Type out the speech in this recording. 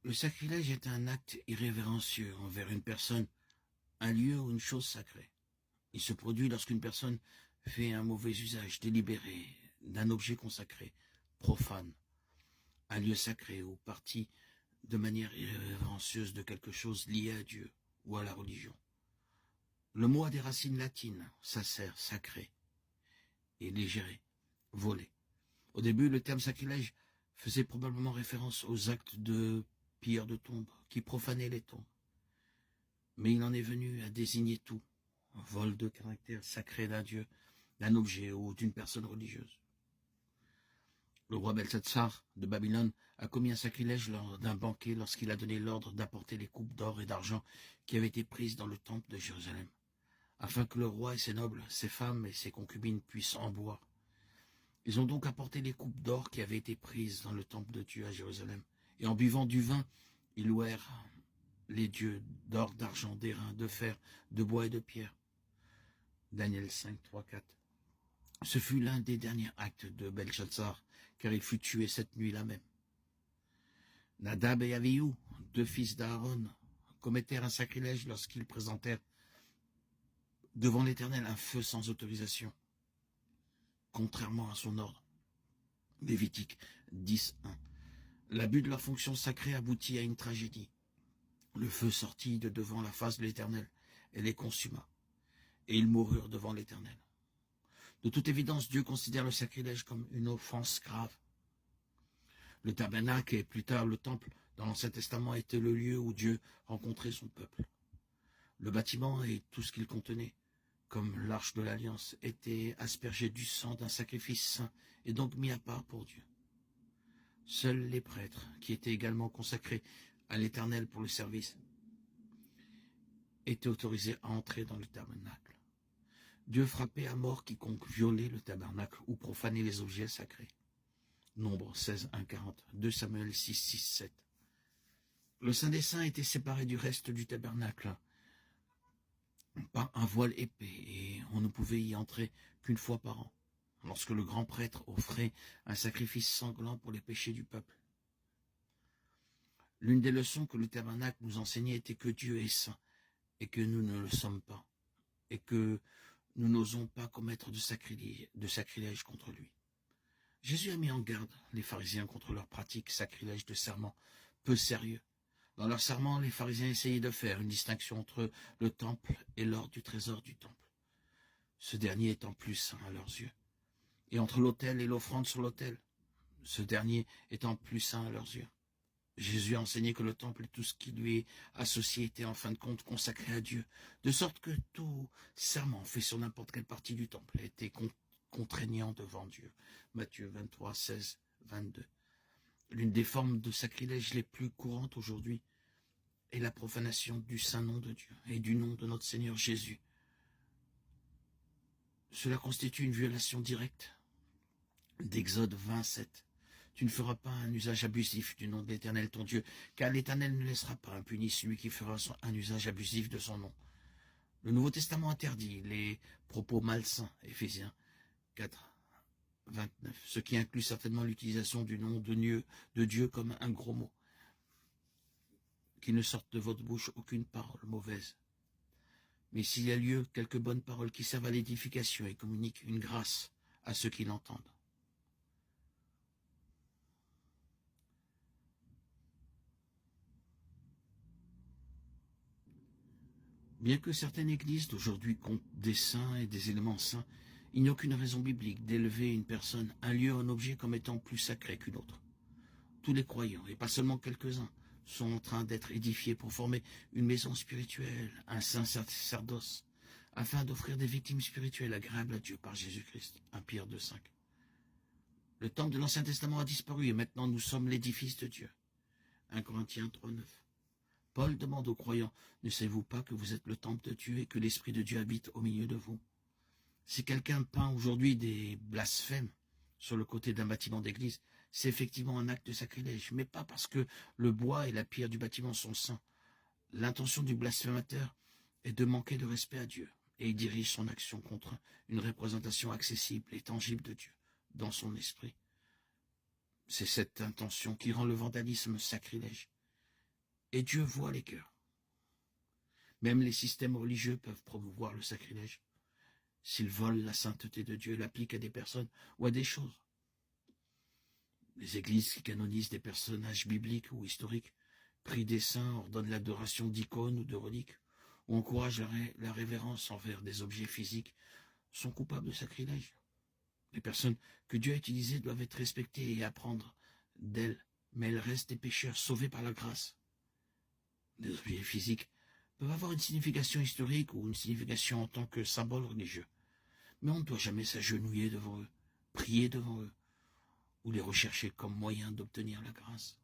Le sacrilège est un acte irrévérencieux envers une personne, un lieu ou une chose sacrée. Il se produit lorsqu'une personne fait un mauvais usage délibéré d'un objet consacré, profane, un lieu sacré ou partie de manière irrévérencieuse de quelque chose lié à Dieu ou à la religion. Le mot a des racines latines, sacer, sacré, et légérer, voler. Au début, le terme sacrilège faisait probablement référence aux actes de pilleurs de tombes qui profanaient les tombes. Mais il en est venu à désigner tout, un vol de caractère sacré d'un dieu, d'un objet ou d'une personne religieuse. Le roi Belshazzar de Babylone a commis un sacrilège lors d'un banquet lorsqu'il a donné l'ordre d'apporter les coupes d'or et d'argent qui avaient été prises dans le temple de Jérusalem, afin que le roi et ses nobles, ses femmes et ses concubines puissent en boire. Ils ont donc apporté les coupes d'or qui avaient été prises dans le temple de Dieu à Jérusalem, et en buvant du vin, ils louèrent les dieux d'or, d'argent, d'airain, de fer, de bois et de pierre. Daniel 5, 3, 4. Ce fut l'un des derniers actes de Belshazzar, car il fut tué cette nuit-là même. Nadab et Avihu, deux fils d'Aaron, commettèrent un sacrilège lorsqu'ils présentèrent devant l'Éternel un feu sans autorisation, contrairement à son ordre. Lévitique 10, 1. L'abus de leur fonction sacrée aboutit à une tragédie. Le feu sortit de devant la face de l'Éternel et les consuma, et ils moururent devant l'Éternel. De toute évidence, Dieu considère le sacrilège comme une offense grave. Le tabernacle et plus tard le temple dans l'Ancien Testament étaient le lieu où Dieu rencontrait son peuple. Le bâtiment et tout ce qu'il contenait, comme l'arche de l'Alliance, était aspergé du sang d'un sacrifice saint et donc mis à part pour Dieu. Seuls les prêtres, qui étaient également consacrés à l'Éternel pour le service, étaient autorisés à entrer dans le tabernacle. Dieu frappait à mort quiconque violait le tabernacle ou profanait les objets sacrés. Nombre 16, 1, 40, 2 Samuel 6, 6, 7. Le Saint des Saints était séparé du reste du tabernacle par un voile épais et on ne pouvait y entrer qu'une fois par an, lorsque le grand prêtre offrait un sacrifice sanglant pour les péchés du peuple. L'une des leçons que le tabernacle nous enseignait était que Dieu est saint et que nous ne le sommes pas, et que nous n'osons pas commettre de sacrilège contre lui. Jésus a mis en garde les pharisiens contre leur pratique sacrilège de serment peu sérieux. Dans leur serment, les pharisiens essayaient de faire une distinction entre le temple et l'or du trésor du temple, ce dernier étant plus saint à leurs yeux, et entre l'autel et l'offrande sur l'autel, ce dernier étant plus saint à leurs yeux. Jésus a enseigné que le temple et tout ce qui lui est associé était en fin de compte consacré à Dieu, de sorte que tout serment fait sur n'importe quelle partie du temple était contraignant devant Dieu. Matthieu 23, 16, 22. L'une des formes de sacrilège les plus courantes aujourd'hui est la profanation du saint nom de Dieu et du nom de notre Seigneur Jésus. Cela constitue une violation directe d'Exode 27. Tu ne feras pas un usage abusif du nom de l'Éternel ton Dieu, car l'Éternel ne laissera pas impuni celui qui fera un usage abusif de son nom. Le Nouveau Testament interdit les propos malsains, Éphésiens 4, 29, ce qui inclut certainement l'utilisation du nom de Dieu comme un gros mot. Qu'il ne sorte de votre bouche aucune parole mauvaise. Mais s'il y a lieu, quelques bonnes paroles qui servent à l'édification et communiquent une grâce à ceux qui l'entendent. Bien que certaines églises d'aujourd'hui comptent des saints et des éléments saints, il n'y a aucune raison biblique d'élever une personne, un lieu, un objet comme étant plus sacré qu'une autre. Tous les croyants, et pas seulement quelques-uns, sont en train d'être édifiés pour former une maison spirituelle, un saint sacerdoce, afin d'offrir des victimes spirituelles agréables à Dieu par Jésus-Christ. 1 Pierre 2, 5. Le temple de l'Ancien Testament a disparu et maintenant nous sommes l'édifice de Dieu. 1 Corinthiens 3, 9. Paul demande aux croyants, ne savez-vous pas que vous êtes le temple de Dieu et que l'Esprit de Dieu habite au milieu de vous? Si quelqu'un peint aujourd'hui des blasphèmes sur le côté d'un bâtiment d'église, c'est effectivement un acte de sacrilège, mais pas parce que le bois et la pierre du bâtiment sont saints. L'intention du blasphémateur est de manquer de respect à Dieu, et il dirige son action contre une représentation accessible et tangible de Dieu dans son esprit. C'est cette intention qui rend le vandalisme sacrilège. Et Dieu voit les cœurs. Même les systèmes religieux peuvent promouvoir le sacrilège s'ils volent la sainteté de Dieu et l'appliquent à des personnes ou à des choses. Les églises qui canonisent des personnages bibliques ou historiques, prient des saints, ordonnent l'adoration d'icônes ou de reliques, ou encouragent la révérence envers des objets physiques, sont coupables de sacrilège. Les personnes que Dieu a utilisées doivent être respectées et apprendre d'elles, mais elles restent des pécheurs sauvés par la grâce. Les objets physiques peuvent avoir une signification historique ou une signification en tant que symbole religieux, mais on ne doit jamais s'agenouiller devant eux, prier devant eux, ou les rechercher comme moyen d'obtenir la grâce.